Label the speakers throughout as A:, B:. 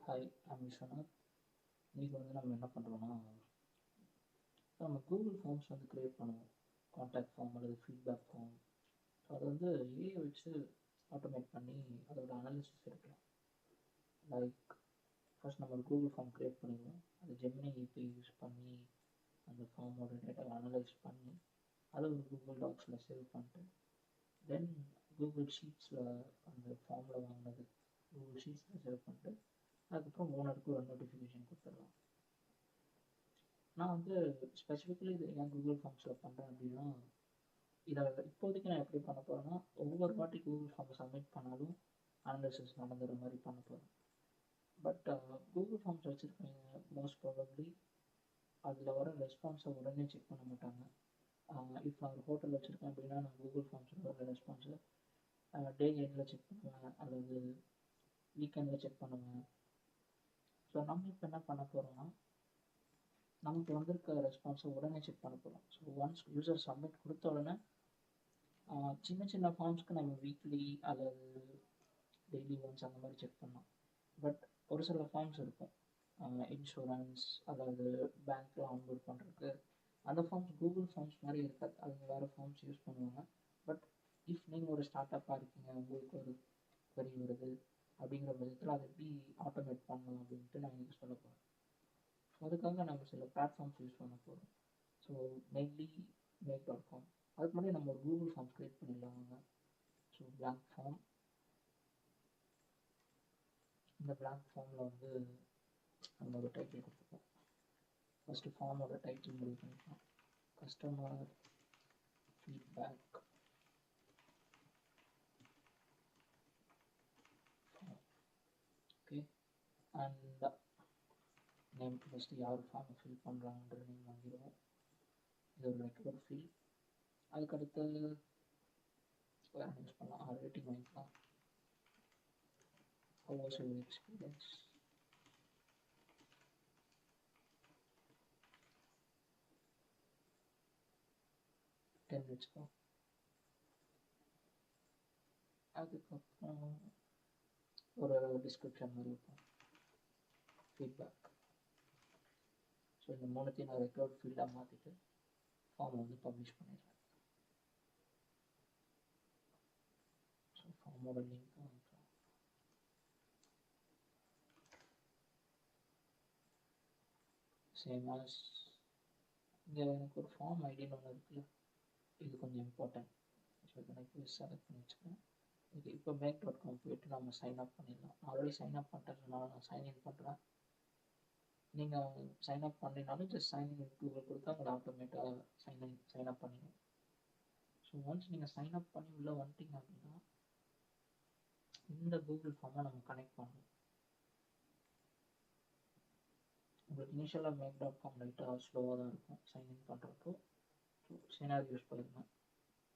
A: Hi, I'm Viswanath. இன்றைக்கி நம்ம என்ன பண்ணுறோன்னா, நம்ம கூகுள் ஃபார்ம்ஸ் க்ரியேட் பண்ணுவோம். கான்டாக்ட் ஃபார்ம் அல்லது ஃபீட்பேக் ஃபார்ம். ஸோ அதை ஏஐ வச்சு ஆட்டோமேட் பண்ணி அதோட அனாலிசிஸ் எடுக்கலாம். லைக் ஃபர்ஸ்ட் நம்ம ஒரு கூகுள் ஃபார்ம் க்ரியேட் பண்ணிடுவோம். அது ஜெமினி ஏபிஐ யூஸ் பண்ணி அந்த ஃபார்மோட டேட்டாவை அனலைஸ் பண்ணி அதை ஒரு கூகுள் டாக்ஸில் சேவ் பண்ணிட்டு தென் கூகுள் ஷீட்ஸில் அந்த ஃபார்மில் வாங்கினது கூகுள் ஷீட்ஸில் சேவ் பண்ணிட்டு அதுக்கப்புறம் ஓனருக்கு ஒரு நோட்டிஃபிகேஷன் கொடுத்துடலாம். நான் ஸ்பெசிஃபிக்கலி இது ஏன் கூகுள் ஃபார்ம்ஸில் பண்ணுறேன் அப்படின்னா, இதை இப்போதைக்கு நான் எப்படி பண்ண போகிறேன்னா, ஒவ்வொரு வாட்டி கூகுள் ஃபார்ம் சப்மிட் பண்ணாலும் அனாலிசிஸ் நடந்துற மாதிரி பண்ண போகிறேன். பட் கூகுள் ஃபார்ம்ஸ் வச்சுருக்கீங்க மோஸ்ட் ப்ராபப்ளி அதில் வர ரெஸ்பான்ஸை உடனே செக் பண்ண மாட்டாங்க. இப்போ நான் ஒரு ஹோட்டல் வச்சுருக்கேன் அப்படின்னா, நான் கூகுள் ஃபார்ம்ஸில் வர ரெஸ்பான்ஸை டே எண்டில் செக் பண்ணுவேன் அல்லது வீக்கெண்டில் செக் பண்ணுவேன். ஸோ நம்ம இப்போ என்ன பண்ண போகிறோம்னா, நமக்கு வந்திருக்க ரெஸ்பான்ஸை உடனே செக் பண்ண போகிறோம். ஸோ ஒன்ஸ் யூசர் சப்மிட் கொடுத்த உடனே சின்ன சின்ன ஃபார்ம்ஸ்க்கு நம்ம வீக்லி அல்லது டெய்லி ஒன்ஸ் அந்த மாதிரி செக் பண்ணலாம். பட் ஒரு சில ஃபார்ம்ஸ் இருக்கும், இன்சூரன்ஸ் அதாவது பேங்க்கில் ஆன்போர்ட் பண்ணுறதுக்கு, அந்த ஃபார்ம்ஸ் கூகுள் ஃபார்ம்ஸ் மாதிரி இருக்காது. அவங்க வேறு ஃபார்ம்ஸ் யூஸ் பண்ணுவாங்க. பட் இஃப் நீங்கள் ஒரு ஸ்டார்ட் அப்பாக இருக்கீங்க, உங்களுக்கு ஒரு query வருது அப்படிங்கிற பட்சத்தில் அதை எப்படி ஆட்டோமேட் பண்ணலாம் அப்படின்ட்டு நான் இன்றைக்கி சொல்ல போகிறேன். ஸோ அதுக்காக நம்ம சில பிளாட்ஃபார்ம்ஸ் யூஸ் பண்ண போகிறோம். So mainly make.com. அதுக்கு முன்னாடி நம்ம ஒரு கூகுள் ஃபார்ம் க்ரியேட் பண்ணிடலாம். So blank form. இந்த blank ஃபார்மில் நம்ம ஒரு டைட்டில் கொடுத்துப்போம். ஃபஸ்ட்டு ஃபார்மோட டைட்டில் முடிவு பண்ணிக்கலாம். Customer feedback. Okay, and name first யார் ஃபார்மை ஃபில் பண்ணுறாங்கன்ற நேம் வாங்கிடுவோம். இது ஒரு ரெக்கார்ட் ஃபில். அதுக்கடுத்து வேறு யூஸ் பண்ணலாம், ரேட்டிங் வாங்கிக்கலாம். How was your experience? வச்சுக்கோ. அதுக்கப்புறம் ஒரு டிஸ்கிரிப்ஷன் மாதிரி இருக்கும், ஃபீட்பேக். ஸோ இந்த மூணுத்தையும் நான் ரெக்கார்ட் ஃபீல்டாக மாற்றிட்டு ஃபார்மை பப்ளிஷ் பண்ணிடுறேன். ஸோ ஃபார்மோட லிங்க் வாங்கிக்கலாம். சேம் ஆஸ் இங்கே எனக்கு ஒரு ஃபார்ம் ஐடின்னு ஒன்று இருக்குல்ல, இது கொஞ்சம் இம்பார்ட்டன்ட். ஸோ இதை நான் இப்போ செலக்ட் பண்ணி வச்சுக்கிறேன். இது இப்போ make.com போய்ட்டு நம்ம சைன் அப் பண்ணிடலாம். ஆல்ரெடி சைன் அப் பண்ணிட்டேன்னால நான் சைன்இன் பண்ணுறேன். நீங்கள் சைன் அப் பண்ணினாலும் ஜஸ்ட் சைன்இன் கூகுள் கொடுத்தா உங்களை ஆட்டோமேட்டாக சைன் அப் பண்ணிடும். ஸோ ஒன்ஸ் நீங்கள் சைன் அப் பண்ணி உள்ளே வந்துட்டீங்க அப்படின்னா இந்த கூகுள் ஃபார்மை நம்ம கனெக்ட் பண்ணணும். உங்களுக்கு இனிஷியலாக make.com லைட்டாக ஸ்லோவாக தான் இருக்கும் சைன்இன் பண்ணுறப்போ. ஸோ சினாரியோஸ் போயிருங்க.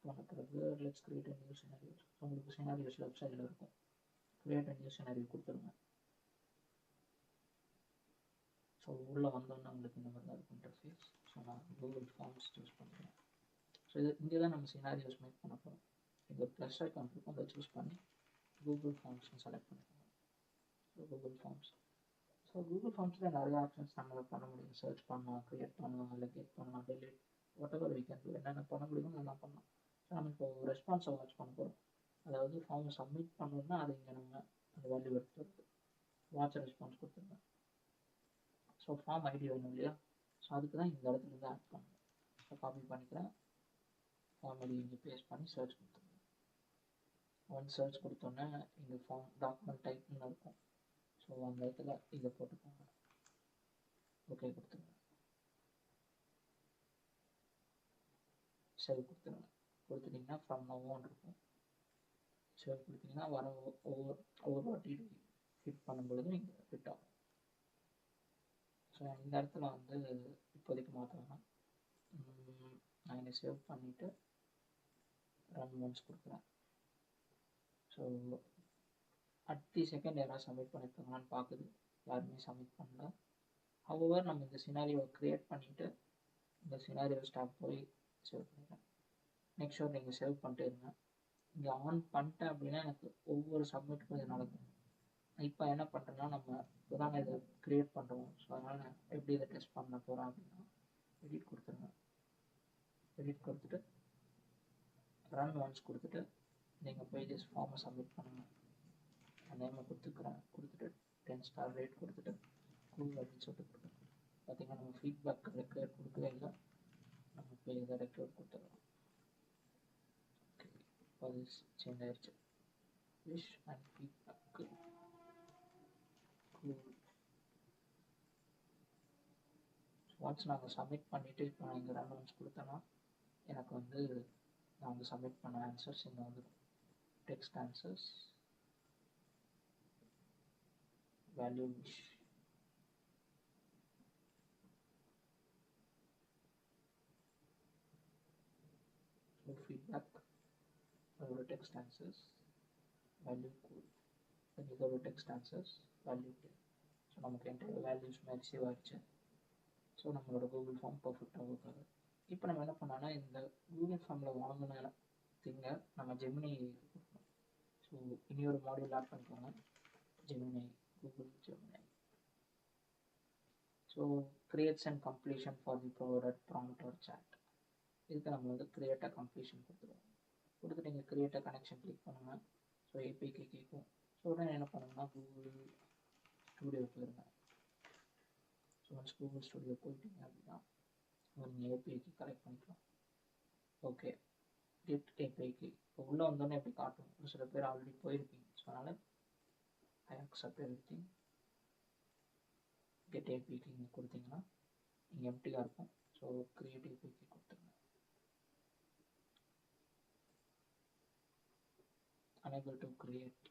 A: போன பிறகு let's create a new scenarios. So உங்களுக்கு சினாரியோஸ் லெஃப்ட் சைடில் இருக்கும், கிரியேட் அ நியூ சினாரியோ கொடுத்துருங்க. ஸோ உள்ளே வந்தோன்னா உங்களுக்கு இந்த மாதிரி தான் இருக்கும் இன்டர்ஃபேஸ். ஸோ நான் கூகுள் ஃபார்ம்ஸ் சூஸ் பண்ணுறேன். ஸோ இது இங்கே தான் நம்ம சினாரியோஸ் மேக் பண்ண போகிறோம். இங்கே ஒரு ப்ளஸ் ஐக்கான் இருக்கும், அதை சூஸ் பண்ணி கூகுள் ஃபார்ம்ஸ்னு செலக்ட் பண்ணிக்கோங்க. ஸோ கூகுள் ஃபார்ம்ஸ். ஸோ கூகுள் ஃபார்ம்ஸில் நிறைய ஆப்ஷன்ஸ் நம்மளால் பண்ண முடியும். சர்ச் பண்ணலாம், க்ரியேட் பண்ணலாம், அலோகேட் பண்ணலாம், delete, whatever we can do. என்னென்ன பண்ண முடியுமோ அதெல்லாம் பண்ணலாம். ஸோ நம்ம இப்போ ரெஸ்பான்ஸை வாட்ச் பண்ண போகிறோம். அதாவது ஃபார்மை சப்மிட் பண்ணணும்னா அது இங்கே நம்ம அந்த வேல்யூ எடுத்துருக்கு. வாட்ச் ரெஸ்பான்ஸ் கொடுத்துருங்க. ஸோ ஃபார்ம் ஐடி வேணும் இல்லையா, ஸோ அதுக்கு தான் இந்த இடத்துல இருந்து ஆட் பண்ணணும். ஸோ காப்பி பண்ணிக்கிறேன், ஃபார்ம் ஐடி இங்கே பேஸ்ட் பண்ணி சர்ச் கொடுத்துருங்க. ஒன் சர்ச் கொடுத்தோன்னே இங்கே ஃபார்ம் டாக்குமெண்ட் டைப்னு இருக்கும். ஸோ அந்த இடத்துல இதை போட்டுக்கோங்க, ஓகே கொடுத்துருங்க, சேவ் கொடுத்துருங்க. கொடுத்துட்டிங்கன்னா ஃப்ரம் நோன்னு இருக்கும். சேவ் கொடுத்தீங்கன்னா வர ஒவ்வொரு வாட்டி ஃபிட் பண்ணும்பொழுதும் இங்கே ஃபிட் ஆகும். ஸோ இந்த இடத்துல இப்போதைக்கு மாற்றலாம். நான் இங்கே சேவ் பண்ணிவிட்டு ரன் ஒன்ஸ் கொடுக்குறேன். ஸோ அடுத்த செகண்ட் யாராவது சப்மிட் பண்ணியிருக்காங்களான்னு பார்க்குது. யாருமே சப்மிட் பண்ணல. ஹவவர் நம்ம இந்த சினாரியோவை க்ரியேட் பண்ணிவிட்டு இந்த சினாரியோ ஸ்டாப் போய் சேவ் பண்ணிடுறேன். மேக் ஷூர் நீங்கள் சேவ் பண்ணிட்டே இருங்க. இங்கே ஆன் பண்ணிட்டேன் அப்படின்னா எனக்கு ஒவ்வொரு சப்மிட்டுக்கும் இது நடக்கும். இப்போ என்ன பண்ணுறேன்னா, நம்ம இப்போ தான் இதை க்ரியேட் பண்ணுறோம். ஸோ அதனால் நான் எப்படி இதை டெஸ்ட் பண்ண போகிறேன் அப்படின்னா, எடிட் கொடுத்துருங்க. எடிட் கொடுத்துட்டு ரன் ஒன்ஸ் கொடுத்துட்டு நீங்கள் போய் ஜஸ்ட் ஃபார்மை சப்மிட் பண்ணுங்கள். நேமை கொடுத்துட்டு 10 ஸ்டார் ரேட் கொடுத்துட்டு கூகுள் அப்படின்னு சொல்லிட்டு கொடுத்துருங்க. பார்த்தீங்கன்னா நம்ம ஃபீட்பேக் ரெக்கார்ட் கொடுக்கவே இல்லை. நம்ம போய் இதை ரெக்கார்ட் கொடுத்துடலாம். ஓகே, இப்போ அது சேஞ்ச் ஆயிடுச்சு. Wish and feedback Google. Once நாங்கள் சப்மிட் பண்ணிவிட்டு இப்போ நான் இங்கே ரன் ஒன்ஸ் கொடுத்தேன்னா எனக்கு வந்து நான் வந்து சப்மிட் பண்ண ஆன்சர்ஸ் இங்கே வந்துடும். Text answers, value wish, feedback, அதோட டெக்ஸ்ட் ஆன்சர்ஸ், வேல்யூ கோட், இதோட text answers, value ten. So நமக்கு என்கிட்ட வேல்யூஸ்மே ரிசீவ் ஆகிடுச்சு. ஸோ நம்மளோட கூகுள் ஃபார்ம் பர்ஃபெக்டாக ஒர்க் ஆகுது. இப்போ நம்ம என்ன பண்ணோன்னா, இந்த கூகுள் ஃபார்மில் வாங்கின திங்கை நம்ம ஜெமினி கொடுக்கணும். ஸோ இனி ஒரு மாடியூல் ஆட் பண்ணிக்கோங்க, Gemini, Google Gemini. So creates and completion for the provided prompt or chat. இதுக்கு நம்ம வந்து கிரியேட் அ கம்ப்ளீஷன் கொடுத்துருவோம். கொடுத்துட்டு நீங்கள் கிரியேட் அ கனெக்ஷன் கிளிக் பண்ணுங்கள். ஸோ ஏபிஐக்கு கேட்கும். ஸோ உடனே என்ன பண்ணுங்கன்னா, கூகுள் ஸ்டூடியோ போயிருங்க. ஸோ ஒன்ஸ் கூகுள் ஸ்டூடியோ போயிட்டீங்க அப்படின்னா நீங்கள் ஏபிஐக்கு கனெக்ட் பண்ணிக்கலாம். ஓகே, கெட் ஏபிஐக்கு இப்போ உள்ளே வந்தோடனே எப்படி காட்டும். ஒரு சில பேர் ஆல்ரெடி போயிருப்பீங்க. ஸோ அதனால் ஐ அக்செப்ட் எவ்ரிதிங். கெட் ஏபிஐக்கு நீங்கள் கொடுத்தீங்கன்னா இங்கே எம்டியாக இருக்கும். ஸோ கிரியேட் ஏபிஐக்கு கொடுத்துருங்க. unable to create,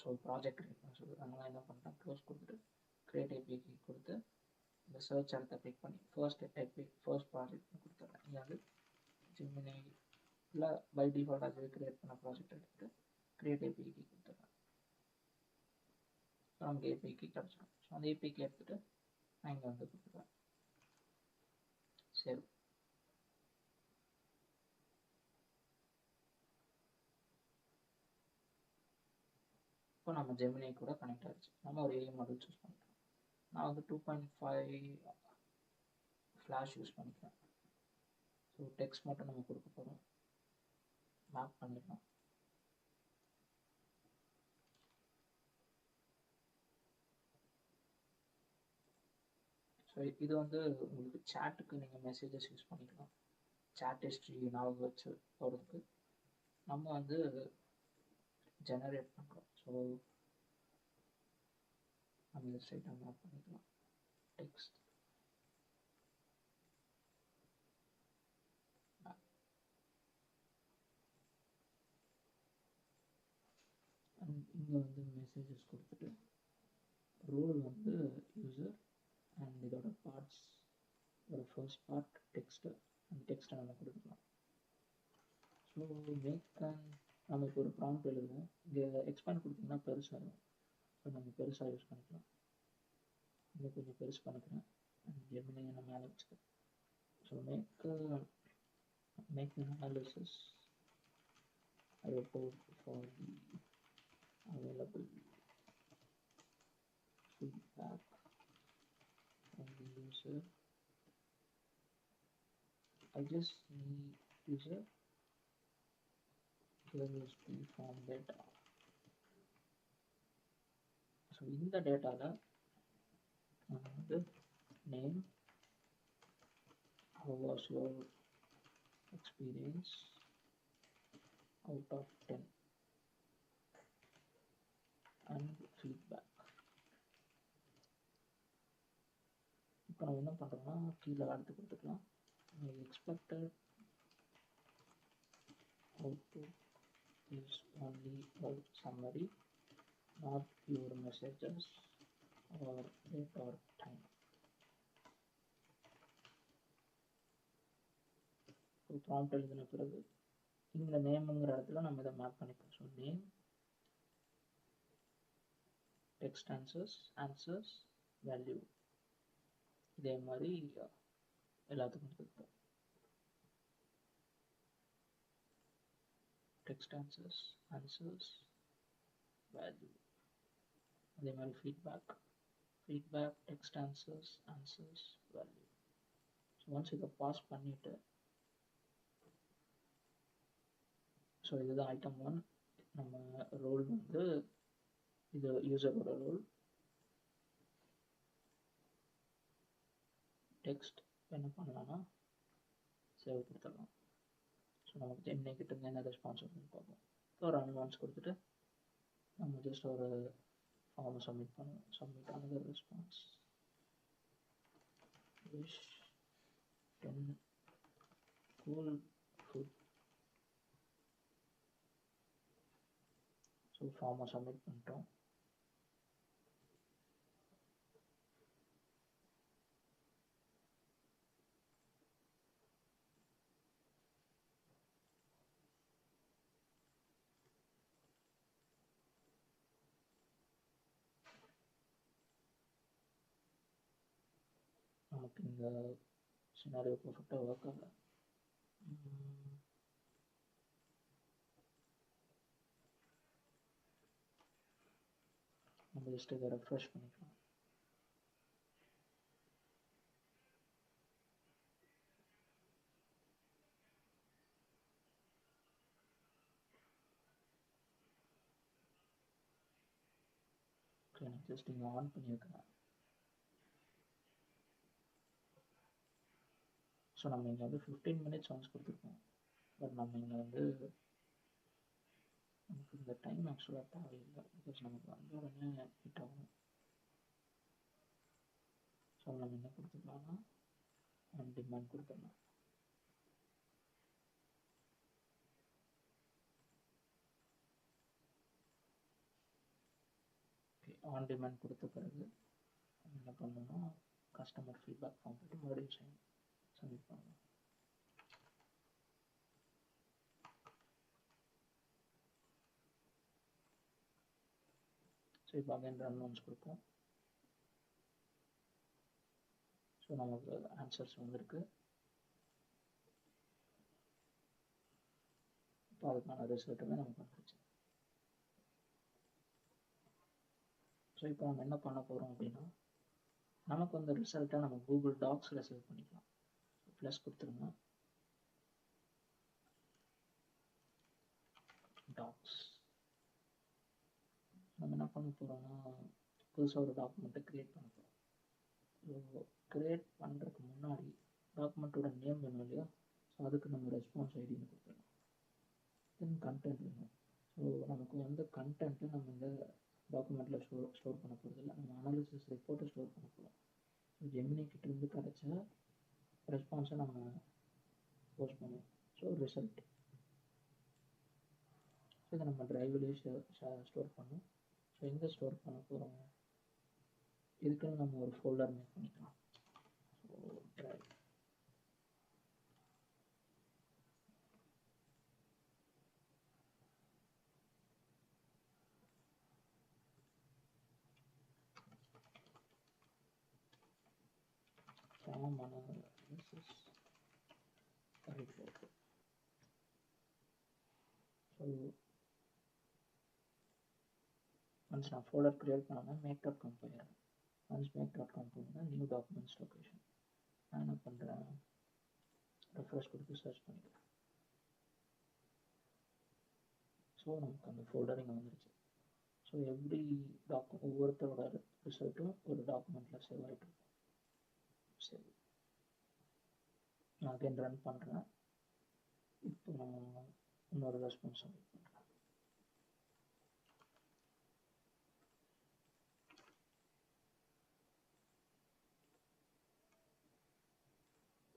A: so project create பண்ண சொல்லுது. அதனால் என்ன பண்ணுறேன், க்ளோஸ் கொடுத்துட்டு கிரியேட் ஏபிஐக்கு கொடுத்து இந்த சர்ச் இடத்த கிளிக் பண்ணி ஃபர்ஸ்ட் ப்ராஜெக்ட்னு கொடுத்துட்றேன். இங்கே வந்து ஜெமினி இல்லை பை டிஃபால்ட் அதுவே கிரியேட் பண்ண ப்ராஜெக்ட் எடுத்துகிட்டு கிரியேட் ஏபிஐக்கு கொடுத்துட்றேன். ஸோ நமக்கு ஏபிஐக்கு கிடச்சிடும். ஸோ அந்த ஏபிஐக்கு எடுத்துகிட்டு நான் இங்கே வந்து கொடுத்துருவேன். சரி, இப்போ நம்ம ஜெமினி கூட கனெக்ட் ஆகிடுச்சு. நம்ம ஒரு ஏஐ மாடல் சூஸ் பண்ணிக்கலாம். நான் வந்து 2.5 ஃப்ளாஷ் யூஸ் பண்ணிக்கிறேன். ஸோ டெக்ஸ்ட் மட்டும் நம்ம கொடுக்க போகிறோம். மேப் பண்ணிடலாம். ஸோ இது வந்து உங்களுக்கு சேட்டுக்கு நீங்கள் மெசேஜஸ் யூஸ் பண்ணிக்கலாம். சேட் ஹிஸ்ட்ரி ஞாபகம் வச்சு போகிறதுக்கு நம்ம வந்து ஜெனரேட் பண்ணுறோம். ஸோ நம்ம இதை ஸ்ட்ரைட்டாக மேப் பண்ணிக்கலாம். டெக்ஸ்ட் அண்ட் இங்கே வந்து மெசேஜஸ் கொடுத்துட்டு ரோல் வந்து யூசர் அண்ட் இதோட பார்ட்ஸ், இதோட ஃபர்ஸ்ட் பார்ட் டெக்ஸ்ட்டு, அந்த டெக்ஸ்ட்டை நம்ம கொடுக்கலாம். ஸோ மேக் நம்ம இப்போ ஒரு ப்ராம்ப்ட் எழுதுவோம். இங்கே எக்ஸ்பேண்ட் கொடுத்திங்கன்னா பெருசாகும். ஸோ நம்ம பெருசாக யூஸ் பண்ணிக்கலாம். இன்னும் கொஞ்சம் பெருசு பண்ணிக்கிறேன். அண்ட் ஜெமினி நம்ம மேலே வச்சுக்கிறேன். So make analysis report for the available feedback from the user. I just need user usb form data. So இந்த டேட்டாவில் நம்ம வந்து name, how was your experience out of 10 and feedback. இப்போ நம்ம என்ன பண்ணுறோம்னா, கீழே அடுத்து கொடுத்துக்கலாம். expected output is only a summary, not your messages or date or time. ஒரு ப்ராம்ப்ட் எழுதின பிறகு இந்த நேம்ங்கிற இடத்துல நம்ம இதை மேப் பண்ணிப்போம். So name, text answers, value, இதே மாதிரி எல்லாத்துக்கும் கொடுப்போம். Text answers, value. அதே மாதிரி feedback text answers value. So once இதை பாஸ் பண்ணிவிட்டு, ஸோ இதுதான் ஐட்டம் 1. நம்ம ரோல் வந்து இது யூசரோட ரோல். டெக்ஸ்ட் என்ன பண்ணலாம்னா சேவ் கொடுத்துடலாம். ஸோ நமக்கு ஜெமினி கிட்ட இருந்து என்ன ரெஸ்பான்ஸ் வருதுன்னு பார்ப்போம். ஸோ ரன் ஒன்ஸ் கொடுத்துட்டு நம்ம ஜஸ்ட் ஒரு ஃபார்மை சப்மிட் பண்ணுவோம். சப்மிட் ஆனது response wish 10 cool food. So ஃபார்மை சப்மிட் பண்ணிட்டோம். நமக்கு இந்த சினாரியோ பர்ஃபெக்டாக ஒர்க் ஆகல. நம்ம ஜஸ்ட் இதை ரெஃப்ரெஷ் பண்ணிக்கலாம். ஓகே, நான் ஜஸ்ட் இங்கே ஆன் பண்ணி வைக்கிறேன். ஸோ நம்ம இங்கே வந்து 15 minutes ஒன்ஸ் கொடுத்துருக்கோம். பட் நம்ம இங்கே வந்து நமக்கு இந்த டைம் ஆக்சுவலாக தேவையில்லை. பிகாஸ் நமக்கு வந்த உடனே ஹிட் ஆகும். ஸோ நம்ம என்ன கொடுத்துக்கலாம்னா ஆன் டிமாண்ட் கொடுத்துடலாம். ஓகே, ஆன் டிமாண்ட் கொடுத்த பிறகு நம்ம என்ன பண்ணணும்னா கஸ்டமர் ஃபீட்பேக் ஃபார்ம் போட்டு மறுபடியும் சப்மிட் பண்ணலாம். ஸோ இப்போ அகைன் ரன் ஒன்ஸ் கொடுப்போம். ஸோ நமக்கு ஆன்சர்ஸ் வந்திருக்கு. இப்போ அதுக்கான ரிசல்ட்டுமே நமக்கு வந்துருச்சு. ஸோ இப்போ நம்ம என்ன பண்ண போகிறோம் அப்படின்னா, நமக்கு வந்து ரிசல்ட்டை நம்ம கூகுள் டாக்ஸில் சேவ் பண்ணிக்கலாம். ப்ளஸ் கொடுத்துருங்க. டாக்ஸ் நம்ம என்ன பண்ண போகிறோம்னா புதுசாக ஒரு டாக்குமெண்ட்டை க்ரியேட் பண்ண போகிறோம். ஸோ க்ரியேட் பண்ணுறதுக்கு முன்னாடி டாக்குமெண்ட்டோட நேம் வேணும் இல்லையா? ஸோ அதுக்கு நம்ம ரெஸ்பான்ஸ் ஐடின்னு கொடுத்துடலாம். தென் கண்டென்ட் வேணும். ஸோ நமக்கு வந்து கண்டென்ட்டு நம்ம இந்த டாக்குமெண்ட்டில் ஸ்டோர் பண்ண போகிறதில்ல. நம்ம அனாலிசிஸ் ரிப்போர்ட்டை ஸ்டோர் பண்ண போகிறோம். ஸோ ஜெமினி கிட்டேருந்து கிடச்ச ரெஸ்பான்ஸை நம்ம போஸ்ட் பண்ணுவோம். ஸோ ரிசல்ட் இதை நம்ம ட்ரைவ்லேயே ஸ்டோர் பண்ணோம். ஸோ எங்கே ஸ்டோர் பண்ண போகிறோம், இதுக்குன்னு நம்ம ஒரு ஃபோல்டர் மேக் பண்ணிக்கலாம். So drive. Form analysis report. So once நான் ஃபோல்டர் க்ரியேட் பண்ணால் make.com போயிடுறேன். ஒன்ஸ் make.com போனால் நியூ டாக்குமெண்ட்ஸ் லொக்கேஷன். நான் என்ன பண்ணுறேன், ரெஃப்ரெஷ் கொடுத்து சர்ச் பண்ணிக்கிறேன். ஸோ நமக்கு அந்த ஃபோல்டர் இங்கே வந்துருச்சு. ஸோ ஒவ்வொருத்தரோட ரிசல்ட்டும் ஒரு டாக்குமெண்ட்டில் சேவ் ஆகிட்டு இருக்கும். சரி, நான் அகைன் ரன் பண்ணுறேன். இப்போ நான் இன்னொரு ரெஸ்பான்ஸ் சப்மிட் பண்ணுறேன்.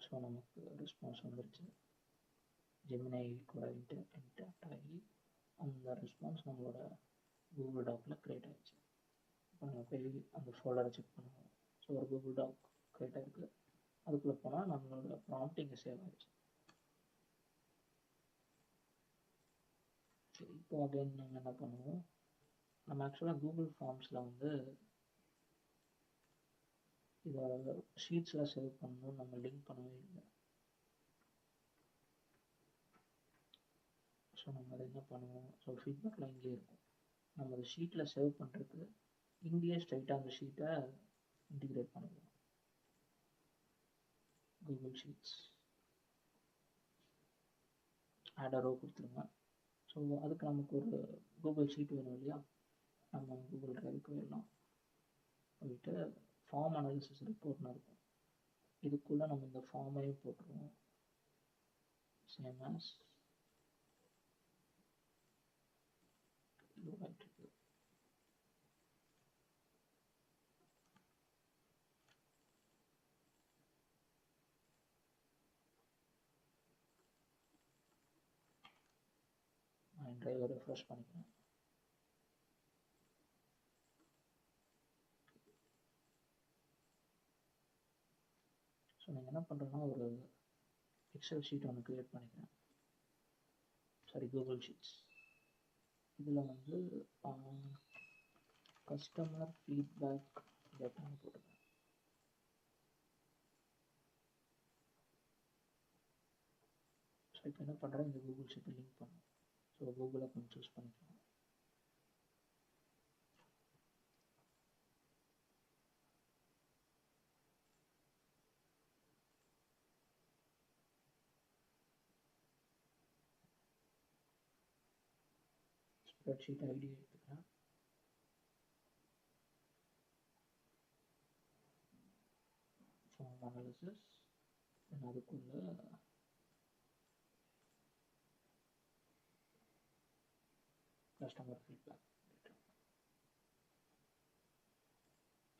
A: ஸோ நமக்கு ரெஸ்பான்ஸ் வந்துருச்சு. ஜெமினி கூட இன்டராக்ட் ஆகி அந்த ரெஸ்பான்ஸ் நம்மளோட கூகுள் டாக்கில் க்ரியேட் ஆகிடுச்சு. இப்போ நம்ம போய் அந்த ஃபோல்டரை செக் பண்ணுவோம். ஸோ ஒரு கூகுள் டாக் க்ரியேட் ஆகிருக்கு. அதுக்குள்ளே போனால் நம்மளோட ப்ராம்ப்ட் இங்கே சேவ் ஆகிடுச்சு. இப்போ அகைன் நம்ம என்ன பண்ணுவோம், நம்ம ஆக்சுவலாக கூகுள் ஃபார்ம்ஸில் வந்து இதை ஷீட்ஸில் சேவ் பண்ணணும், நம்ம லிங்க் பண்ணவே இல்லை. ஸோ நம்ம அதை என்ன பண்ணுவோம், ஸோ ஃபீட்பேக்கில் இங்கே இருக்கும். நம்ம அதை ஷீட்டில் சேவ் பண்ணுறதுக்கு இங்கேயே ஸ்ட்ரைட்டாக அந்த ஷீட்டை இன்டிகிரேட் பண்ணிக்கலாம். கூகுள் ஷீட்ஸ் ஆட் ரோ கொடுத்துருங்க. ஸோ அதுக்கு நமக்கு ஒரு கூகுள் ஷீட் வேணும் இல்லையா, நம்ம கூகுள் ட்ரைவுக்கு போயிடலாம். போயிட்டு ஃபார்ம் அனாலிசிஸ் ரிப்போர்ட்னு இருக்கும், இதுக்குள்ளே நம்ம இந்த ஃபார்மையும் போட்டுருவோம். சேம் ஆஸ் நான் ட்ரைவை ரெஃப்ரெஷ் பண்ணிக்கிறேன். ஸோ நீங்கள் என்ன பண்ணுறேன்னா ஒரு எக்ஸல் ஷீட் ஒன்று க்ரியேட் பண்ணிக்கிறேன். Sorry, Google sheets. இதில் வந்து கஸ்டமர் ஃபீட்பேக் டேட்டான்னு போட்டுருக்கேன். ஸோ இப்போ என்ன பண்ணுறேன், இந்த கூகுள் ஷீட்டை லிங்க் பண்ணும். ஸோ கூகுள் அக்கௌண்ட் சூஸ் பண்ணிக்கலாம். ஸ்ப்ரெட்ஷீட் ஐடி எடுத்துக்கிறேன். ஃபார்ம் அனாலிசிஸ், அதுக்குள்ள customer feedback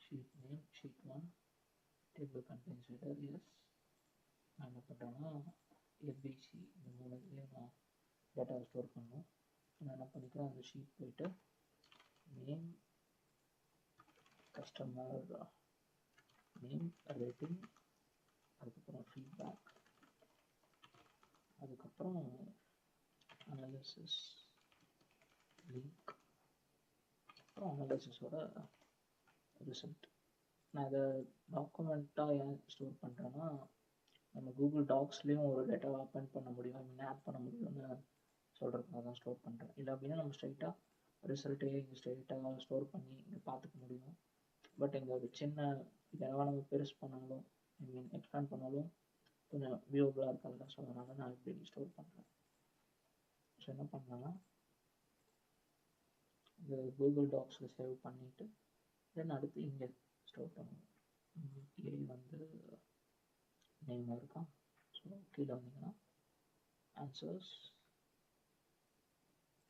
A: sheet name sheet 1 table contents headers. நான் என்ன பண்ணுறேன்னா எஃபிசி இந்த மூணுலேயும் நான் டேட்டாவை ஸ்டோர் பண்ணணும். நான் என்ன பண்ணிக்கிறேன், அந்த ஷீட் போயிட்டு நேம் கஸ்டமர் நேம் ரேட்டிங், அதுக்கப்புறம் ஃபீட்பேக், அதுக்கப்புறம் அனாலிசிஸ் லிங்க், அப்புறம் அனாலிசிஸோட ரிசல்ட். நான் இதை டாக்குமெண்ட்டாக ஏன் ஸ்டோர் பண்ணுறேன்னா, நம்ம கூகுள் டாக்ஸ்லேயும் ஒரு டேட்டாவை அப்பெண்ட் பண்ண முடியும், ஆட் பண்ண முடியும்னு சொல்கிறதுக்காக தான் ஸ்டோர் பண்ணுறேன். இல்லை அப்படின்னா நம்ம ஸ்ட்ரைட்டாக ரிசல்ட்டே இங்கே ஸ்ட்ரைட்டாக ஸ்டோர் பண்ணி இங்கே பார்த்துக்க முடியும். பட் இங்கே ஒரு சின்ன இதெல்லாம் நம்ம பெருசு பண்ணாலும் எக்ஸ்பேண்ட் பண்ணாலும் கொஞ்சம் வியூவபுளாக இருக்காதுல்ல. ஸோ அதனால் நான் இப்படி ஸ்டோர் பண்ணுறேன். ஸோ என்ன பண்ணலான்னா இந்த கூகுள் டாக்ஸில் சேவ் பண்ணிவிட்டு தென் அடுத்து இங்கே ஸ்டோர் பண்ணுவோம். ஏ வந்து நேம் இருக்கா. ஸோ கீழே வந்தீங்கன்னா answers,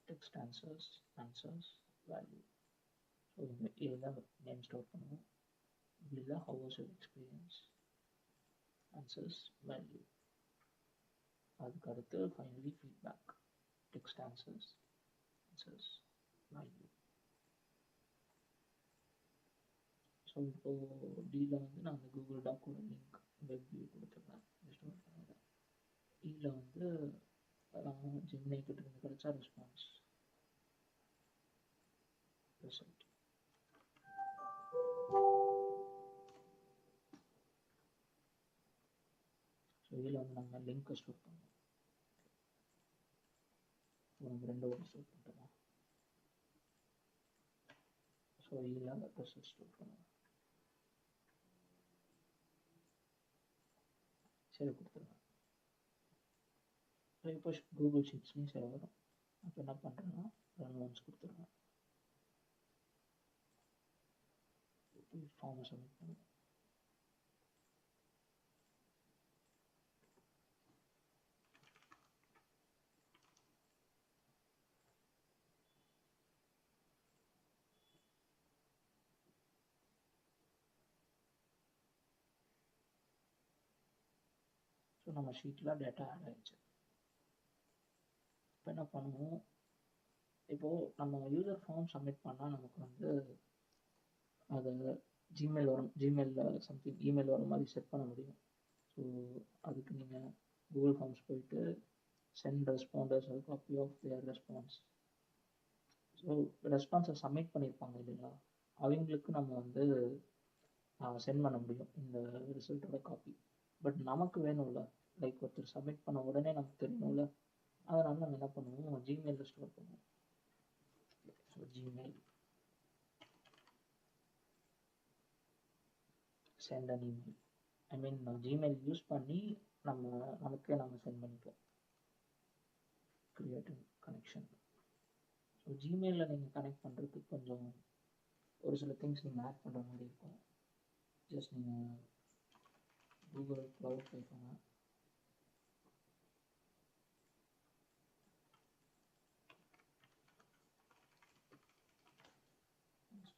A: text answers, answers value. So இந்த ஏல நேம் ஸ்டோர் பண்ணுவோம். பியில் how was your experience, answers value. அதுக்கு அடுத்து finally feedback, text answers, answers value. So இப்போது டியில் வந்து நான் அந்த கூகுள் டாக்கோட லிங்க் வெப் வியூ கொடுத்துருக்கேன் ஸ்டோர் பண்ணுறேன். இதில் வந்து ஜெமினி கிட்ட இருந்து கிடைச்சா ரெஸ்பான்ஸ் ரிசல்ட். ஸோ இதில் வந்து நம்ம லிங்க்கை ஸ்டோர் பண்ணுவோம். நம்ம 2 வாட்டி ஸ்டோர் பண்ணுறோம். ஸோ இதில் ரிசல்ட் ஸ்டோர் பண்ணுவோம். சரி கொடுத்துருங்க. ஸோ இப்போ கூகுள் ஷீட்ஸ்லையும் சரி வரும். அப்போ என்ன பண்ணுறேன்னா ரன் ஒன்ஸ் கொடுத்துருங்க. ஃபார்மை சப்மிட் பண்ணுவோம். ஸோ நம்ம ஷீட்டில் டேட்டா ஆட் ஆகிடுச்சு. இப்போ என்ன பண்ணுவோம், இப்போது நம்ம யூசர் ஃபார்ம் சப்மிட் பண்ணால் நமக்கு வந்து அது ஜிமெயில் வரும், ஜிமெயிலில் சம்திங் இமெயில் வர மாதிரி செட் பண்ண முடியும். ஸோ அதுக்கு நீங்கள் கூகுள் ஃபார்ம்ஸ் போயிட்டு send responders copy of their response. So ரெஸ்பான்ஸை சப்மிட் பண்ணியிருப்பாங்க இல்லைங்களா, அவங்களுக்கு நம்ம வந்து சென்ட் பண்ண முடியும் இந்த ரிசல்ட்டோட காப்பி. பட் நமக்கு வேணும்ல, லைக் ஒருத்தர் சப்மிட் பண்ண உடனே நமக்கு தெரியணும்ல, அதனால நம்ம என்ன பண்ணுவோம், ஜிமெயிலில் ஸ்டோர் பண்ணுவோம். So Gmail send an email. I mean Gmail use பண்ணி நமக்கே சென்ட் பண்ணிப்போம். Create connection. ஸோ ஜிமெயிலில் நீங்கள் கனெக்ட் பண்ணுறதுக்கு கொஞ்சம் ஒரு சில திங்ஸ் நீங்கள் ஆட் பண்ணுற மாதிரி இருக்கும். ஜஸ்ட் நீங்கள் கூகுள் க்ளவுட் போய்க்கோங்க.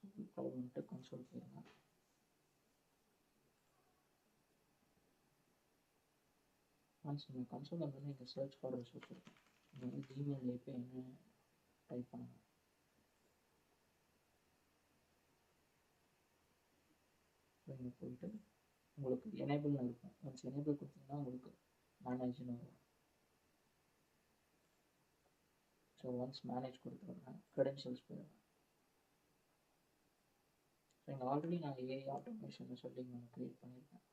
A: கூகுள் க்ளவுட் வந்துட்டு கன்சோல் போயிருங்க. ஒன்ஸ் நீங்கள் கன்சோல் வந்து நீங்கள் சர்ச் ஃபார் ரிசோர்ஸ் இருக்கும். நீங்கள் வந்து ஜிமெயில் API டைப் பண்ணுங்கள். இங்கே போயிட்டு உங்களுக்கு எனேபிள்னு இருக்கும். ஒன்ஸ் எனேபிள் கொடுத்தீங்கன்னா உங்களுக்கு மேனேஜ்னு வரும். ஸோ ஒன்ஸ் மேனேஜ் கொடுத்துருங்க, க்ரெடென்ஷியல்ஸ் போயிடுங்க. ஸோ இங்கே ஆல்ரெடி நான் AI ஆட்டோமேஷன் சொல்லி நான் க்ரியேட் பண்ணியிருக்கேன்.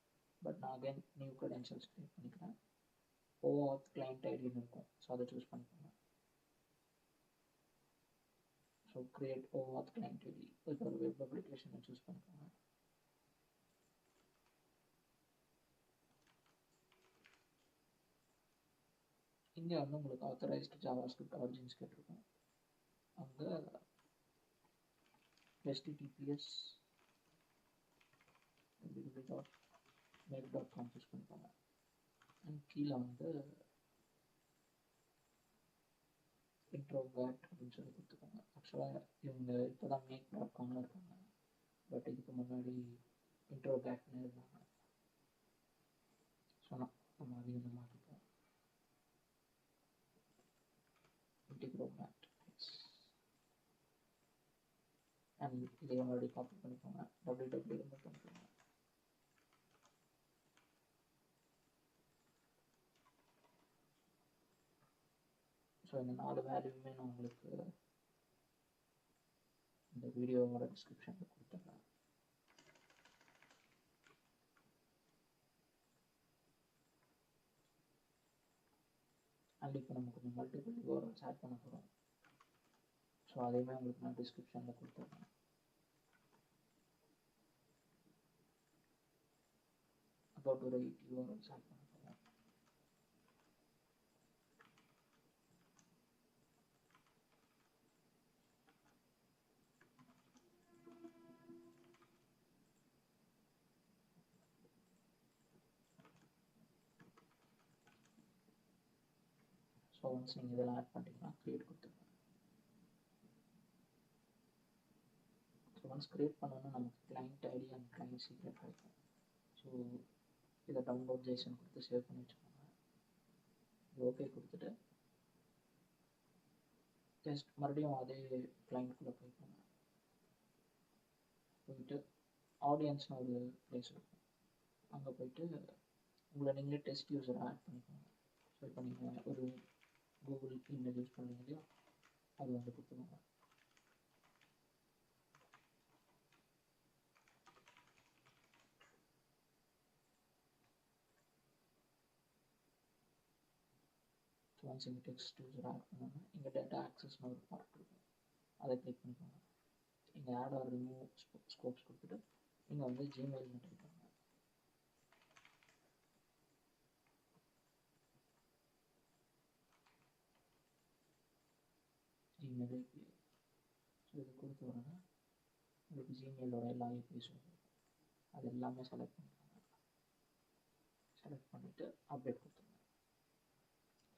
A: பட் நான் அகைன் நியூ க்ரெடென்ஷியல்ஸ் க்ரியேட் பண்ணிக்கிறேன். OAuth கிளைண்ட் ஐடின்னு இருக்கும். ஸோ அதை சூஸ் பண்ணிக்கோங்க. So create OAuth client ID with ஒரு வெப் அப்ளிகேஷனை சூஸ் பண்ணிக்கோங்க. இங்கே வந்து உங்களுக்கு ஆத்தரைஸ்டு ஜாவாஸ்கிரிப்ட் ஆரிஜின்ஸ் கேட்டிருக்கும். அங்கே https www.make.com சூஸ் பண்ணிக்கோங்க. அண்ட் கீழே வந்து இன்ட்ரோகேட் அப்படின்னு சொல்லி கொடுத்துக்கோங்க. ஆக்சுவலாக இவங்க இப்போ தான் make.comல இருக்காங்க. பட் இதுக்கு முன்னாடி இன்ட்ரோகேட்னு இருந்தாங்க. ஸோ நம்ம அதையும் மாற்றிப்போம். இன்டிக்ரோமேட் அண்ட் இதை மறுபடியும் காப்பி பண்ணிக்கோங்க. www ரிமூவ் பண்ணிக்கோங்க. ஸோ இந்த 4 வேல்யூமே நான் உங்களுக்கு இந்த வீடியோவோட டிஸ்கிரிப்ஷனில் கொடுத்துட்றேன். அண்ட் இப்போ நம்ம கொஞ்சம் மல்டிபிள் URLs ஆட் பண்ண போகிறோம். ஸோ அதையுமே உங்களுக்கு நான் டிஸ்கிரிப்ஷனில் கொடுத்துட்றேன். அபவுட் ஒரு 8 URLs ஆட் பண்ண போகிறோம். ஸோ ஒன்ஸ் நீங்கள் இதெல்லாம் ஆட் பண்ணிட்டீங்கன்னா க்ரியேட் கொடுத்துருங்க. ஸோ ஒன்ஸ் க்ரியேட் பண்ணோன்னா நமக்கு client ID and client secret கிடைக்கும். ஸோ இதை டவுன்லோட் ஜேசன் கொடுத்து சேவ் பண்ணி வச்சுக்கோங்க. இது ஓகே கொடுத்துட்டு ஜஸ்ட் மறுபடியும் அதே கிளைண்ட்குள்ளே போய்க்கோங்க. போயிட்டு ஆடியன்ஸ்னு ஒரு ப்ளேஸ் இருக்கும். அங்கே போயிட்டு உங்களை நீங்களே டெஸ்ட் யூஸரை ஆட் பண்ணிக்கோங்க. ஸோ இப்போ நீங்கள் ஒரு கூகுள் இமெயில் யூஸ் பண்ணுறீங்க இல்லையா, அது வந்து கொடுத்துக்கோங்க. ஸோ ஒன்ஸ் இங்கே டெக்ஸ்ட் யூஸர் ஆட் பண்ணோன்னா இங்கே டேட்டா ஆக்சஸ்னு ஒரு பார்ட் இருக்கும். அதை கிளிக் பண்ணிக்கோங்க. இங்கே ஆட் ஆர் ரிமூவ் ஸ்கோப்ஸ் கொடுத்துட்டு நீங்கள் வந்து ஜிமெயில் டைப் பண்ணுங்க. Gmail API. ஸோ இது கொடுத்த உடனே உங்களுக்கு ஜிமெயிலோட எல்லா APIs வரும். அது எல்லாமே செலக்ட் பண்ணிக்கோங்க. செலக்ட் பண்ணிவிட்டு அப்டேட் கொடுத்துருங்க.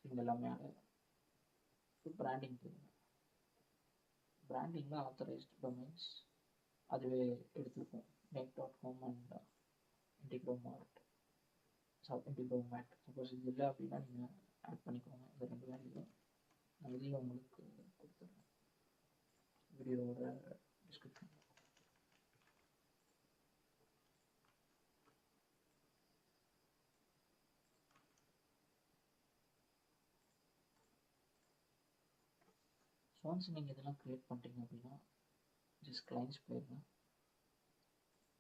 A: இங்கே எல்லாமே ஆட் ஆகும். ஸோ பிராண்டிங் போடுங்க. பிராண்டிங்கில் ஆத்தரைஸ்டு டொமைன்ஸ் அதுவே எடுத்துருக்கும். make.com and இன்டிக்ரோமேட். சப்போஸ் இது இல்லை அப்படின்னா நீங்கள் ஆட் பண்ணிக்கோங்க. இந்த 2 வேல்யூ நான் இதையும் உங்களுக்கு கொடுத்துட்றேன் வீடியோவோட டிஸ்கிரிப்ஷன். ஒன்ஸ் நீங்கள் இதெல்லாம் க்ரியேட் பண்ணிட்டீங்க அப்படின்னா ஜஸ்ட் கிளைண்ட்ஸ் போயிருங்க.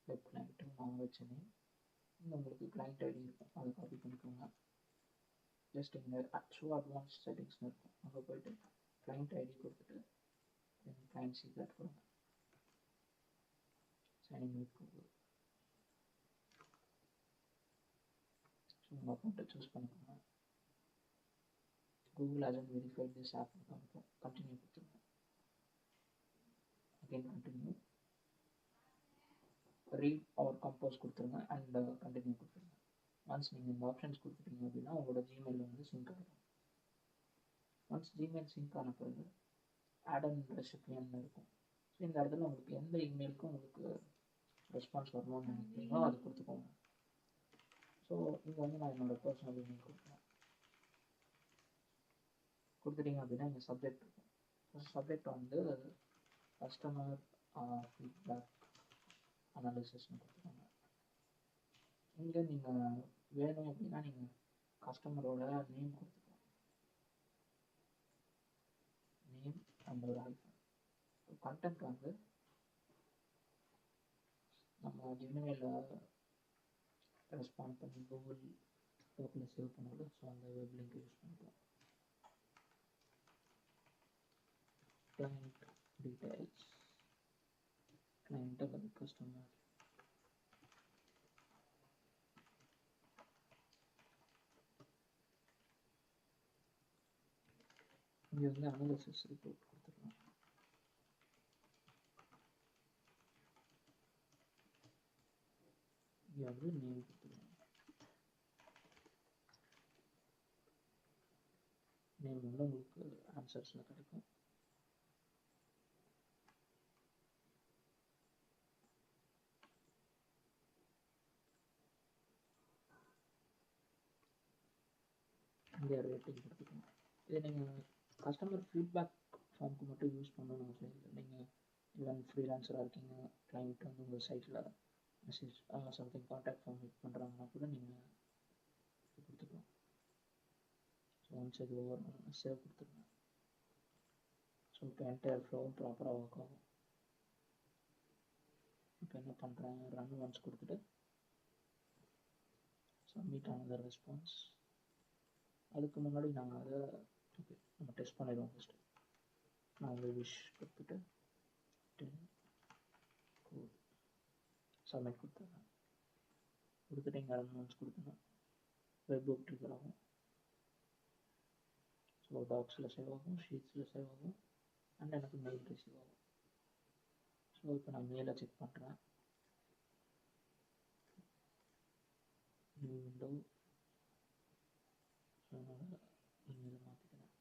A: வெப் கிளைண்ட்டு நான் வச்சுன்னு இங்கே உங்களுக்கு கிளைண்ட் ஐடி இருக்கும். அதை காப்பி பண்ணிக்கோங்க. ஜஸ்ட் இங்கே ஷோ அட்வான்ஸ் செட்டிங்ஸ்னு இருக்கும். அங்கே போய்ட்டு கிளைண்ட் ஐடி கொடுத்துட்டு கிளைண்ட் சீக்ரெட் கொடுங்க. Sign in with Google. உங்கள் அக்கௌண்ட்டை சூஸ் பண்ணிக்கோங்க. கூகுள் ஹேசன்ட் வெரிஃபைட் திஸ் ஆப்னு காமிக்கும். கண்டினியூ கொடுத்துருங்க. Again continue. Read or compose கொடுத்துருங்க அண்ட் கண்டினியூ கொடுத்துருங்க. ஒன்ஸ் நீங்கள் இந்த ஆப்ஷன்ஸ் கொடுத்துட்டீங்க அப்படின்னா உங்களோட ஜிமெயில் வந்து சிங்க் ஆகிடும். ஒன்ஸ் ஜிமெயில் சிங்க் ஆன பிறகு ஆட் அண்ட் ரெசிபியன்ட்னு இருக்கும். ஸோ இந்த இடத்துல உங்களுக்கு எந்த இமெயிலுக்கும் உங்களுக்கு ரெஸ்பான்ஸ் வரணும்னு நினைக்கிறீங்களோ அது கொடுத்துக்கோங்க. ஸோ இங்கே வந்து நான் என்னோடய பர்சனல் இமெயில் கொடுக்குறேன். கொடுத்துட்டீங்க அப்படின்னா இங்கே சப்ஜெக்ட் இருக்கும். ஸோ சப்ஜெக்ட் வந்து கஸ்டமர் ஃபீட்பேக் அனாலிசிஸ்னு கொடுத்துக்கோங்க. இங்கே நீங்கள் வேணும் அப்படின்னா நீங்கள் கஸ்டமரோட நேம் கொடுத்துக்கலாம். நேம் அண்ட் ஒரு ஹைஃபன். கண்டென்ட் வந்து நம்ம ஜிமெயிலில் ரெஸ்பாண்ட் பண்ணி கூகுள் டோக்கில் சேவ் பண்ணல. ஸோ அந்த வெப் லிங்க் யூஸ் பண்ணிக்கலாம். கிளைண்ட் டீடைல்ஸ், கிளைண்ட் அல்லது கஸ்டமர், இங்கே வந்து அனாலிசிஸ் ரிப்போர்ட் கொடுத்துக்கலாம். இங்கே வந்து நேம் கொடுத்துக்கலாம். நேம் வந்து உங்களுக்கு ஆன்சர்ஸில் கிடைக்கும். இங்கே ரேட்டிங் கொடுத்துக்கலாம். இதை நீங்கள் கஸ்டமர் ஃபீட்பேக் ஃபார்முக்கு மட்டும் யூஸ் பண்ணணும்னு அவசியம் இல்லை. நீங்கள் ஈவன் ஃப்ரீலான்சராக இருக்கீங்க, கிளைண்ட் வந்து உங்கள் சைட்டில் message something contact form use பண்ணுறாங்கன்னா கூட நீங்கள் கொடுத்துக்கலாம். ஸோ ஒன்ஸ் இது ஓவர் சேவ் கொடுத்துருங்க. ஸோ இப்போ என்டையர் ஃப்ளோவும் ப்ராப்பராக ஒர்க் ஆகும். இப்போ என்ன பண்ணுறேன், ரன் ஒன்ஸ் கொடுத்துட்டு சப்மிட் ஆனதர் ரெஸ்பான்ஸ். அதுக்கு முன்னாடி நாங்கள் அதை ஓகே நம்ம டெஸ்ட் பண்ணிடுவோம். ஃபஸ்ட்டு நான் வந்து விஷ் கொடுத்துட்டு 10 கோட் சப்மிட் கொடுத்துட்றேன். கொடுத்துட்டு இங்கே ரன் ஒன்ஸ் கொடுத்தேன்னா வெப் புக் ட்ரிகர் ஆகும். ஸோ டாக்ஸில் சேவ் ஆகும், ஷீட்ஸில் சேவ் ஆகும் அண்ட் எனக்கு மெயில் ரிசீவ் ஆகும். ஸோ இப்போ நான் மெயிலை செக் பண்ணுறேன். New window. ஸோ என்னோட இமெயிலை மாற்றிக்கிறேன்.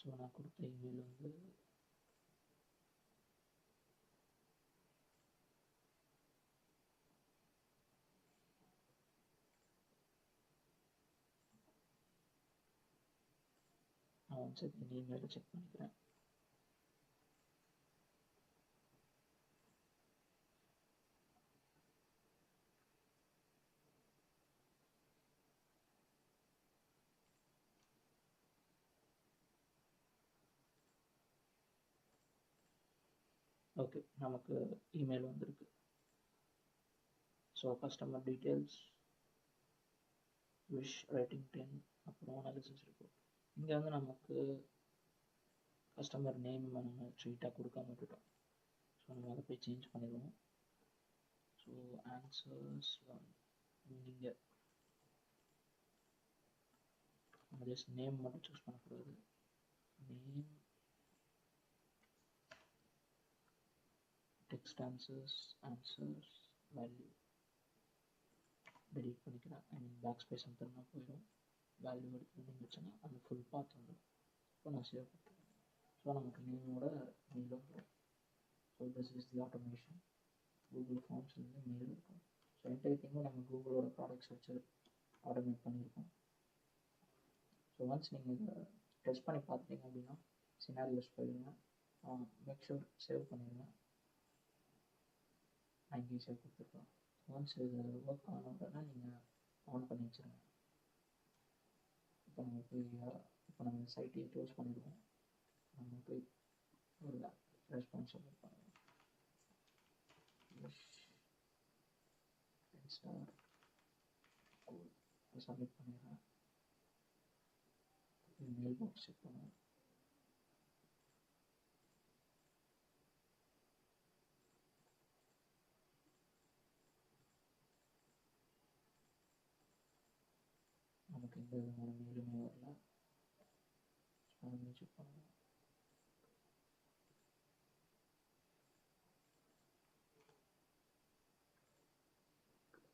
A: ஸோ நான் கொடுத்த இமெயில் வந்து நான் ஒன்ஸ் இந்த இமெயிலை செக் பண்ணிக்கிறேன். ஓகே நமக்கு இமெயில் வந்திருக்கு. So customer details, wish, rating 10, அப்புறம் அனாலிசிஸ் ரிப்போர்ட். இங்கே வந்து நமக்கு கஸ்டமர் நேம் நம்ம ஸ்ட்ரீட்டாக கொடுக்காம விட்டுட்டோம். ஸோ நம்ம அதை போய் சேஞ்ச் பண்ணிடுவோம். ஸோ ஆன்சர்ஸ் இங்கே நம்ம ஜஸ்ட் நேம் மட்டும் சூஸ் பண்ணக்கூடாது. Name, text answers, answers, value delete பண்ணிக்கிறேன். ஐ மீன் பேக் ஸ்பேஸ் வந்துன்னா போயிடும். வேல்யூ எடுத்து இருந்துச்சுன்னா அந்த ஃபுல் பார்ட் வந்துடும். இப்போ நான் சேவ் கொடுத்துருக்கேன். ஸோ நமக்கு நேமோட மெயில் வந்துடும். So this is the automation. Google ஃபார்ம்ஸ்லேருந்து மெயில் இருக்கும். ஸோ என்டையர் திங்கும் நம்ம கூகுளோட ப்ராடக்ட்ஸ் வச்சு ஆட்டோமேட் பண்ணியிருக்கோம். ஸோ ஒன்ஸ் நீங்கள் இதை டெஸ்ட் பண்ணி பார்த்துட்டீங்க அப்படின்னா சினாரியோஸ் போயிடுங்க. மேக் ஷூர் சேவ் பண்ணிடுங்க. நான் இங்கேயும் சேவ் கொடுத்துருக்கேன். ஒன்ஸ் இது ஒர்க் ஆன உடனே நீங்கள் ஆன் பண்ணி வச்சுருங்க. இப்போ நம்ம போய் இப்போ நம்ம சைட்டையே க்ளோஸ் பண்ணிடுவோம். நம்ம போய் ஒரு ரெஸ்பான்ஸ் சப்மிட் பண்ணுவோம். ஸ்டார் சப்மிட் பண்ணிடுறேன். மெயில் பாக்ஸ் செக் பண்ணுவோம். நமக்கு எந்த விதமான மெயிலுமே வரல. செக் பண்ணுவோம்.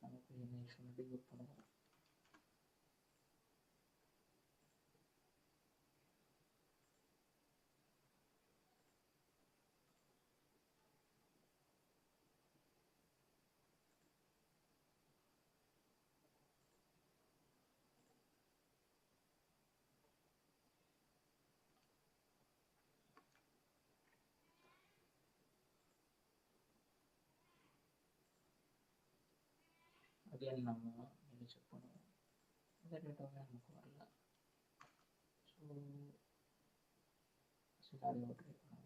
A: நமக்கு என்ன இஷ்யூ டிபோட் பண்ணுவோம். அகைன் நம்ம மெயில் செக் பண்ணுவோம். இந்த டேட்டாவே நமக்கு வரல. ஸோ சினாரியோ ட்ரை பண்ணுவோம்.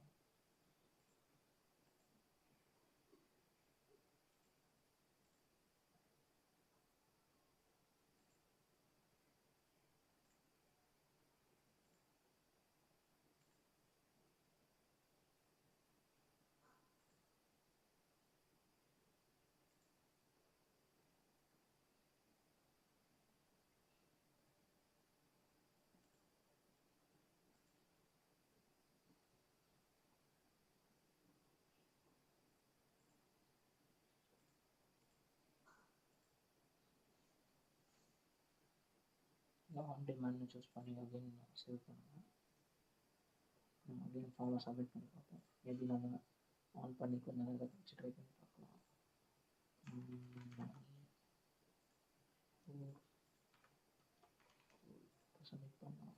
A: ஆன் டிமாண்ட்னு சூஸ் பண்ணி அகைன் சேவ் பண்ணுவோம். அகைன் ஃபார்மை சப்மிட் பண்ணி பார்ப்போம். மேபி நம்ம ஆன் பண்ணி கொஞ்சம் நேரம் கழிச்சு ட்ரை பண்ணி பார்க்கலாம். சப்மிட் பண்ணலாம்.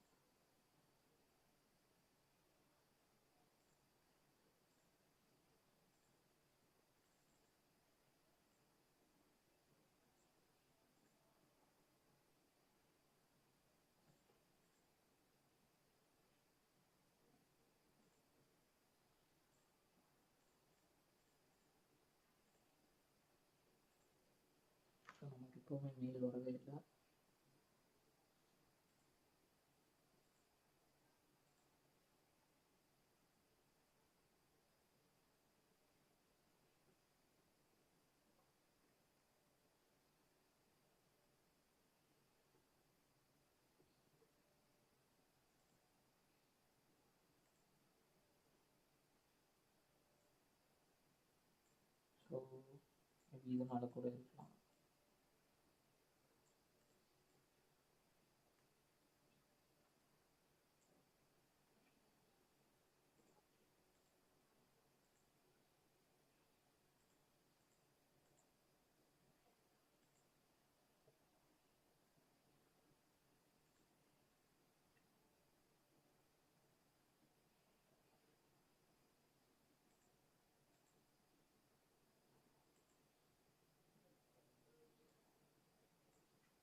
A: ஸோ நமக்கு எப்போவுமே மெயில் வரவே இல்லை. ஸோ மேபி இதனால் கூட இருக்கலாம்.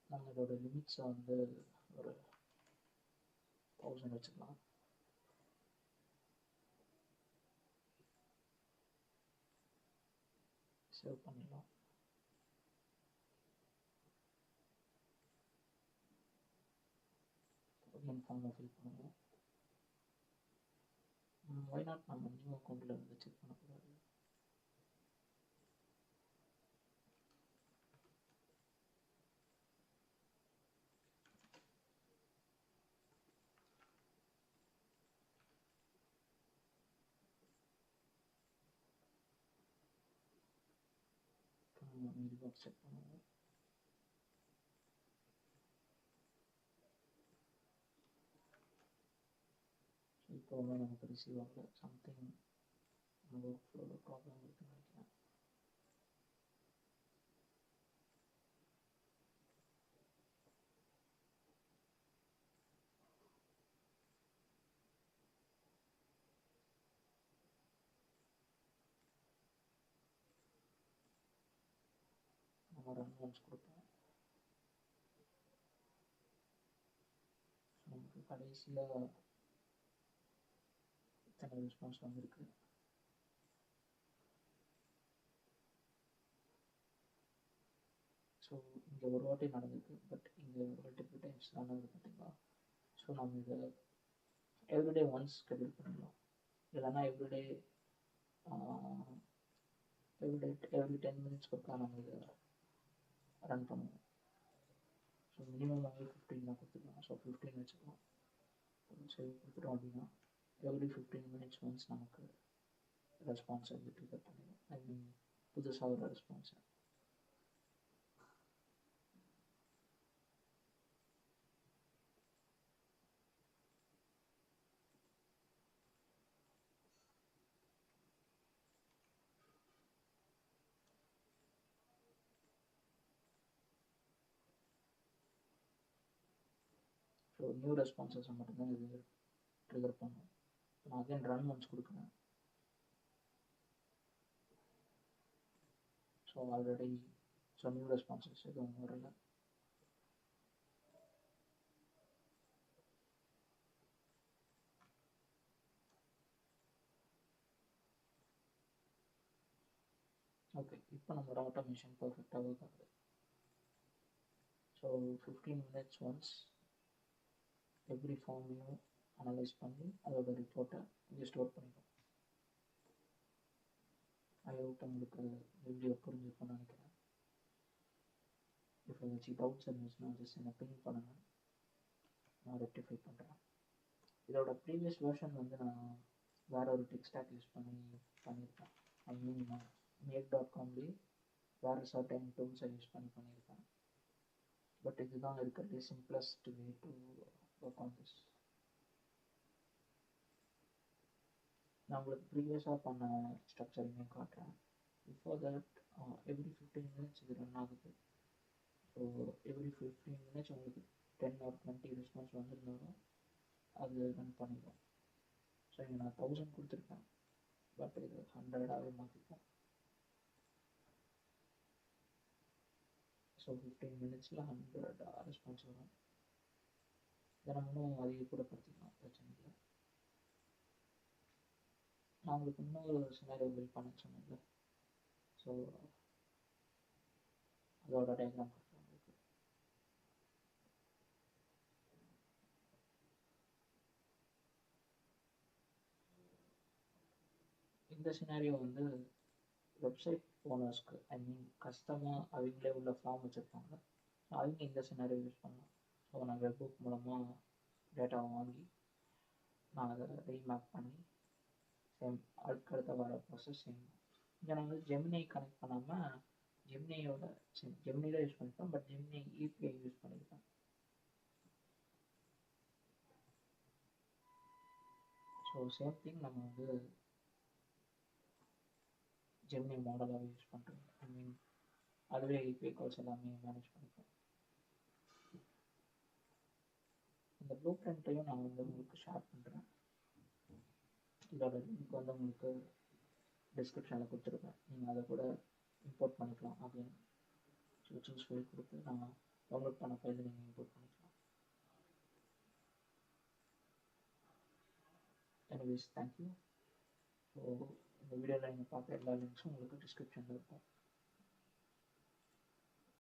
A: நம்மளோட லிமிட்ஸை வந்து ஒரு 1000 வச்சுக்கலாம். சேவ் பண்ணிடலாம். அகைன் ஃபார்மை ஃபில் பண்ணுவோம். ஒய் நாட் நம்ம நியூ அக்கௌண்ட்டில் இருந்து செக் பண்ணக்கூடாது. மெயில் பாக்ஸ் செக் பண்ணுவோம். இப்போவுமே நமக்கு ரிசீவ் ஆகல. சம்திங் ஒர்க் ஃப்ளோவில் ப்ராப்ளம் இருக்குன்னு நினைக்கிறேன். நம்ம ரன் ஒன்ஸ் கொடுப்போம். நமக்கு கடைசியாக இத்தனை ரெஸ்பான்ஸ் வந்திருக்கு. ஸோ இங்கே ஒரு வாட்டி நடந்திருக்கு, பட் இங்கே மல்டிபிள் டைம்ஸ் நடந்தது பார்த்தீங்களா? ஸோ நம்ம இதை எவ்ரிடே ஒன்ஸ் ஸ்கெடியூல் பண்ணிடலாம். இல்லைன்னா எவ்ரிடே எவ்ரி 10 மினிட்ஸ் ஒருக்கா நம்ம இதை ரன் பண்ணுவோம். ஸோ மினிமம் வந்து 15 தான் கொடுத்துருக்காங்க. ஸோ 15 வச்சுக்கலாம். சரி கொடுத்துட்டோம் அப்படின்னா எவ்ரி 15 minutes ஒன்ஸ் நமக்கு ரெஸ்பான்ஸ் வந்து ட்ரிகர் பண்ணிடும். ஐ மீன் புதுசாக ஒரு ரெஸ்பான்ஸை. ஸோ நியூ ரெஸ்பான்சஸை மட்டும்தான் இது ட்ரிகர் பண்ணும். நான் அகைன் ரன் ஒன்ஸ் கொடுக்குறேன். ஸோ ஆல்ரெடி நியூ ரெஸ்பான்சஸ் எதுவும் வரல. ஓகே, இப்போ நம்மளோட ஆட்டோமேஷன் பர்ஃபெக்டாக ஒர்க் ஆகுது. ஸோ 15 minutes ஒன்ஸ் எவ்ரி ஃபார்மையும் அனலைஸ் பண்ணி அதோட ரிப்போர்ட்டை இங்கே ஸ்டோர் பண்ணிடும். ஐ ஹோப் உங்களுக்கு வீடியோ புரிஞ்சுக்கணும்னு நினைக்கிறேன். இப்போ ஏதாச்சும் டவுட்ஸ் இருந்துச்சுன்னா ஜஸ்ட் என்ன பின் பண்ணுங்கள், நான் ரெக்டிஃபை பண்ணுறேன். இதோட ப்ரீவியஸ் வெர்ஷன் வந்து நான் வேறு ஒரு டெக் ஸ்டாக் யூஸ் பண்ணியிருக்கேன். ஐ மீன் make.comலேயே வேறு சர்டன் டூல்ஸை யூஸ் பண்ணியிருக்கேன். பட் இதுதான் இருக்கிறது simplest way to work on this. நான் உங்களுக்கு ப்ரீவியஸாக பண்ண ஸ்ட்ரக்சரையுமே காட்டுறேன். பிஃபோர் தட் எவ்ரி 15 minutes இது ரன் ஆகுது. ஸோ எவ்ரி 15 minutes உங்களுக்கு 10 or 20 ரெஸ்பான்ஸ் வந்துருந்தாலும் அது ரன் பண்ணிடும். ஸோ இங்கே நான் 1000 கொடுத்துருக்கேன், பட் இது 100ஆகவே மாற்றிப்போம். ஸோ 15 minutesல 100 ரெஸ்பான்ஸ் வரும். தினமும் அதிக கூட படுத்திக்கலாம், பிரச்சனை இல்லை. நான் உங்களுக்கு இன்னொரு சினாரியோ பில்ட் பண்ண சொன்னேன்ல, ஸோ அதோட டயக்ராம் காட்டுறேன் உங்களுக்கு. இந்த சினாரியோ வந்து வெப்சைட் ஓனர்ஸ்க்கு, ஐ மீன் கஸ்டமாக அவங்களே உள்ள ஃபார்ம் வச்சுருப்பாங்க, அவங்க இந்த சினாரியோ யூஸ் பண்ணலாம். ஸோ நான் வெப்புக் மூலமாக டேட்டாவை வாங்கி நான் அதை ரீமேப் பண்ணி சேம் அடுத்தடுத்த வர ப்ராசஸ் செய்யணும். இங்கே நான் வந்து ஜெமினி கனெக்ட் பண்ணாமல் ஜெமினி தான் யூஸ் பண்ணியிருப்பேன், பட் ஜெமினி EPI யூஸ் பண்ணியிருப்பேன். ஸோ சேம் திங் நம்ம வந்து ஜெமினி மாடலாக யூஸ் பண்ணுறோம். ஐ மீன் அதுவே API கால்ஸ் எல்லாமே மேனேஜ் பண்ணிப்போம். இந்த ப்ளூ பிரிண்ட்டையும் நான் வந்து உங்களுக்கு ஷேர் பண்ணுறேன். இதோட லிங்க் வந்து உங்களுக்கு டிஸ்கிரிப்ஷனில் கொடுத்துருப்பேன். நீங்கள் அதை கூட இம்போர்ட் பண்ணிக்கலாம். அகைன் சூஸ் ஃபைல் கொடுத்து நான் டவுன்லோட் பண்ண ஃபைலை நீங்கள் இம்போர்ட் பண்ணிக்கலாம். Anyways thank you. ஸோ இந்த வீடியோவில் நீங்கள் பார்க்குற எல்லா லிங்க்ஸும் உங்களுக்கு டிஸ்கிரிப்ஷனில் இருக்கும்.